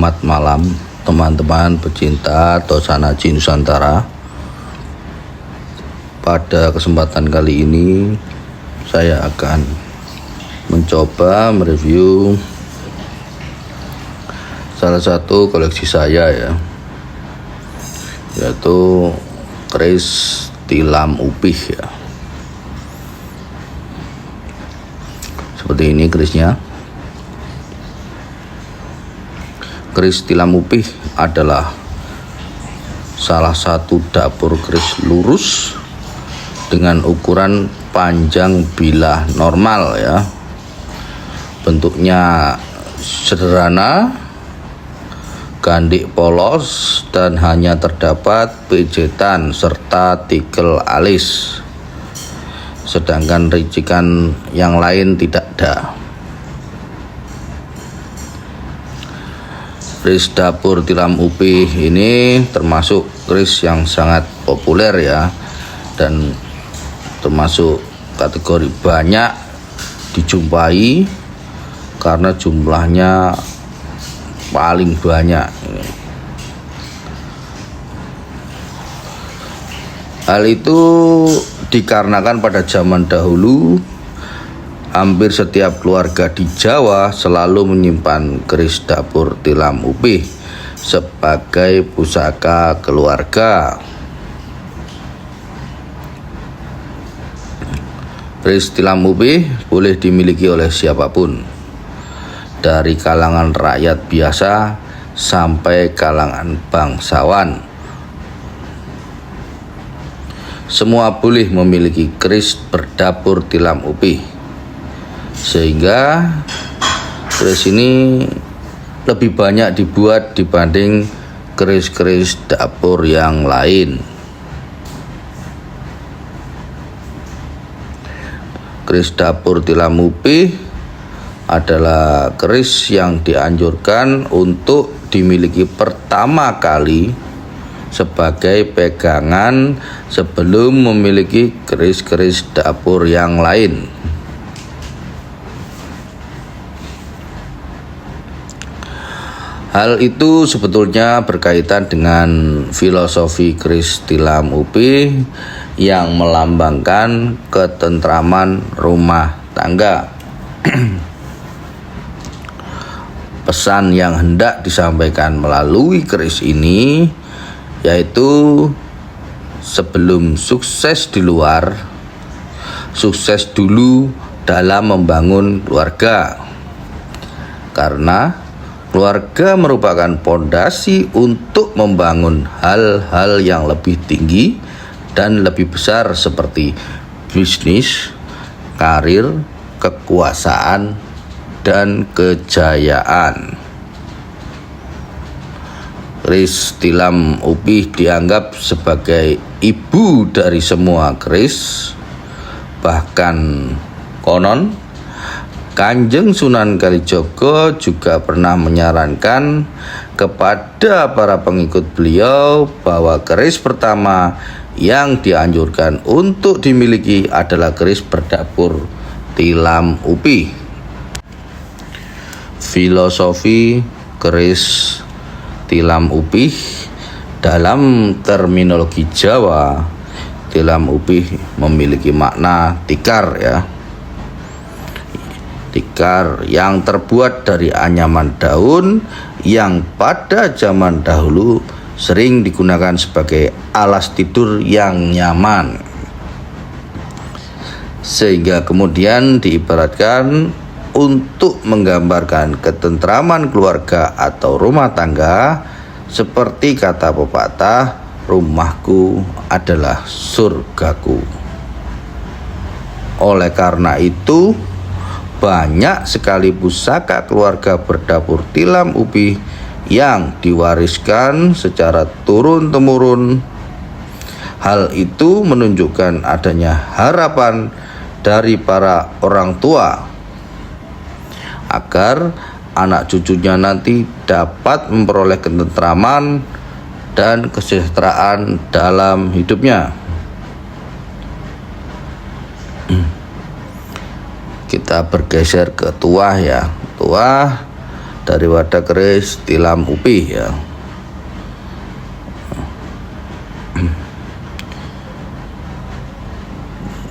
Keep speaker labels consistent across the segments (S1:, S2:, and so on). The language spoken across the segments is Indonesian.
S1: Selamat malam teman-teman pecinta Tosanaji Nusantara. Pada kesempatan kali ini saya akan mencoba mereview salah satu koleksi saya ya, yaitu keris tilam upih ya. Seperti ini kerisnya. Keris tilam upih adalah salah satu dapur keris lurus dengan ukuran panjang bilah normal ya. Bentuknya sederhana, gandik polos, dan hanya terdapat pejetan serta tikel alis. Sedangkan ricikan yang lain tidak ada. Keris dapur tilam upih ini termasuk keris yang sangat populer ya, dan termasuk kategori banyak dijumpai karena jumlahnya paling banyak. Hal itu dikarenakan pada zaman dahulu hampir setiap keluarga di Jawa selalu menyimpan keris dapur tilam upih sebagai pusaka keluarga. Keris tilam upih boleh dimiliki oleh siapapun, dari kalangan rakyat biasa sampai kalangan bangsawan. Semua boleh memiliki keris berdapur tilam upih, sehingga keris ini lebih banyak dibuat dibanding keris-keris dapur yang lain. Keris dapur tilam upih adalah keris yang dianjurkan untuk dimiliki pertama kali sebagai pegangan sebelum memiliki keris-keris dapur yang lain. Hal itu sebetulnya berkaitan dengan filosofi keris tilam upih yang melambangkan ketentraman rumah tangga. Pesan yang hendak disampaikan melalui keris ini yaitu sebelum sukses di luar, sukses dulu dalam membangun keluarga. Karena keluarga merupakan pondasi untuk membangun hal-hal yang lebih tinggi dan lebih besar seperti bisnis, karir, kekuasaan, dan kejayaan. Keris tilam upih dianggap sebagai ibu dari semua keris. Bahkan konon Kanjeng Sunan Kalijaga juga pernah menyarankan kepada para pengikut beliau bahwa keris pertama yang dianjurkan untuk dimiliki adalah keris berdapur tilam upih. Filosofi keris tilam upih dalam terminologi Jawa, tilam upih memiliki makna tikar ya. Tikar yang terbuat dari anyaman daun yang pada zaman dahulu sering digunakan sebagai alas tidur yang nyaman, sehingga kemudian diibaratkan untuk menggambarkan ketentraman keluarga atau rumah tangga, seperti kata pepatah, rumahku adalah surgaku. Oleh karena itu, banyak sekali pusaka keluarga berdapur tilam upih yang diwariskan secara turun-temurun. Hal itu menunjukkan adanya harapan dari para orang tua agar anak cucunya nanti dapat memperoleh ketentraman dan kesejahteraan dalam hidupnya. Kita bergeser ke tuah ya. Tuah daripada keris tilam upih ya.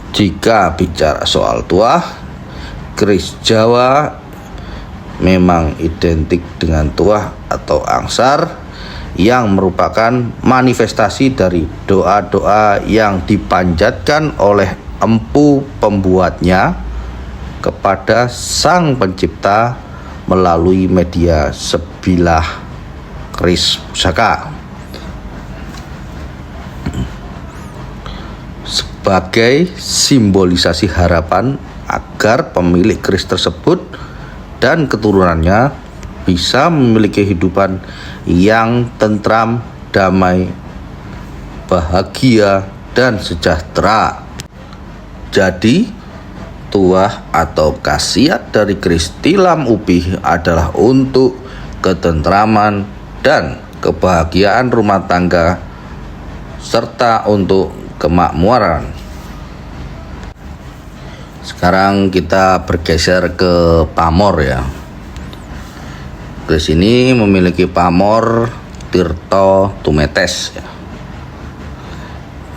S1: Jika bicara soal tuah, keris Jawa memang identik dengan tuah atau angsar yang merupakan manifestasi dari doa-doa yang dipanjatkan oleh empu pembuatnya kepada Sang Pencipta melalui media sebilah keris pusaka. Sebagai simbolisasi harapan agar pemilik keris tersebut dan keturunannya bisa memiliki kehidupan yang tentram, damai, bahagia, dan sejahtera. Jadi, tuah atau khasiat dari keris tilam upih adalah untuk ketentraman dan kebahagiaan rumah tangga serta untuk kemakmuran. Sekarang kita bergeser ke pamor ya. Keris ini memiliki pamor Tirto Tumetes ya.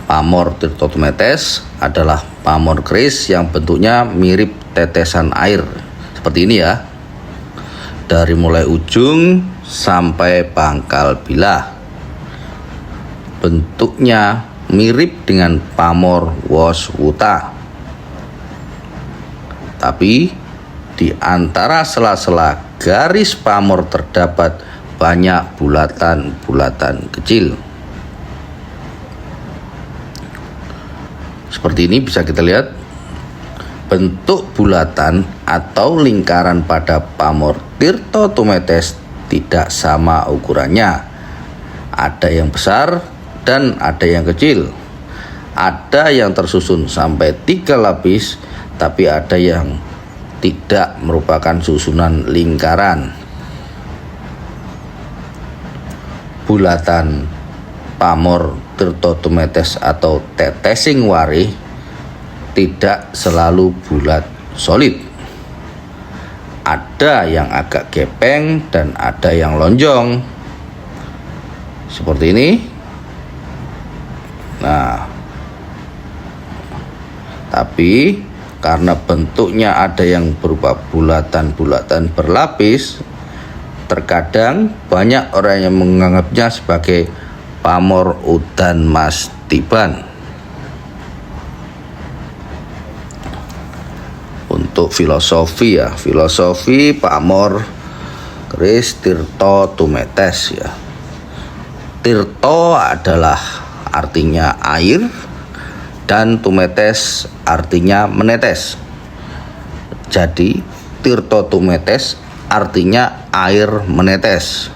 S1: Pamor Tirto Tumetes adalah pamor keris yang bentuknya mirip tetesan air seperti ini ya, dari mulai ujung sampai pangkal bilah. Bentuknya mirip dengan pamor Wos Wuta, tapi di antara sela-sela garis pamor terdapat banyak bulatan-bulatan kecil. Seperti ini bisa kita lihat. Bentuk bulatan atau lingkaran pada pamor Tirto Tumetes tidak sama ukurannya. Ada yang besar dan ada yang kecil. Ada yang tersusun sampai 3 lapis, tapi ada yang tidak merupakan susunan lingkaran. Bulatan pamor Tirto Tumetes atau tetesing wari tidak selalu bulat solid. Ada yang agak gepeng dan ada yang lonjong. Seperti ini. Nah, tapi karena bentuknya ada yang berupa bulatan-bulatan berlapis, terkadang banyak orang yang menganggapnya sebagai pamor udan mas tiban. Untuk filosofi ya, filosofi pamor keris Tirto Tumetes ya. Tirto adalah artinya air dan Tumetes artinya menetes. Jadi Tirto Tumetes artinya air menetes.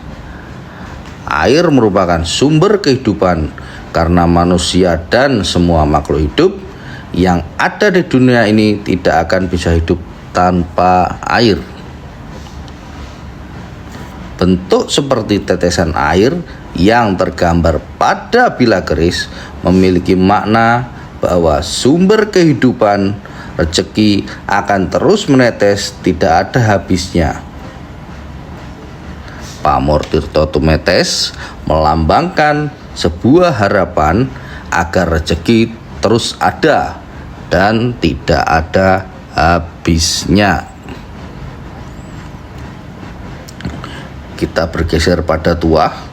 S1: Air merupakan sumber kehidupan karena manusia dan semua makhluk hidup yang ada di dunia ini tidak akan bisa hidup tanpa air. Bentuk seperti tetesan air yang tergambar pada bilah keris memiliki makna bahwa sumber kehidupan, rezeki akan terus menetes, tidak ada habisnya. Pamor Tirto Tumetes melambangkan sebuah harapan agar rezeki terus ada dan tidak ada habisnya. Kita bergeser pada tuah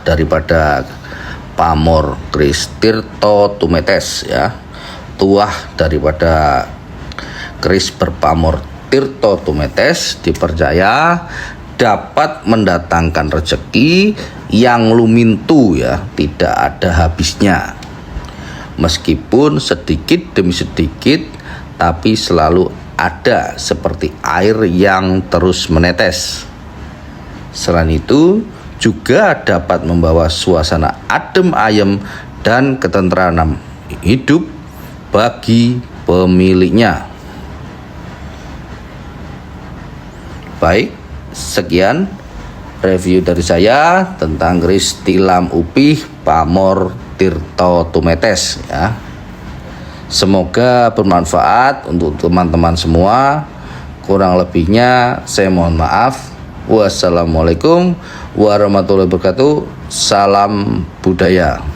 S1: daripada pamor keris Tirto Tumetes ya. Tuah daripada keris berpamor Tirto Tumetes dipercaya dapat mendatangkan rezeki yang lumintu ya, tidak ada habisnya. Meskipun sedikit demi sedikit, tapi selalu ada seperti air yang terus menetes. Selain itu, juga dapat membawa suasana adem ayem dan ketentraman hidup bagi pemiliknya. Baik, sekian review dari saya tentang keris tilam upih pamor Tirto Tumetes ya. Semoga bermanfaat untuk teman-teman semua. Kurang lebihnya saya mohon maaf. Wassalamualaikum warahmatullahi wabarakatuh. Salam budaya.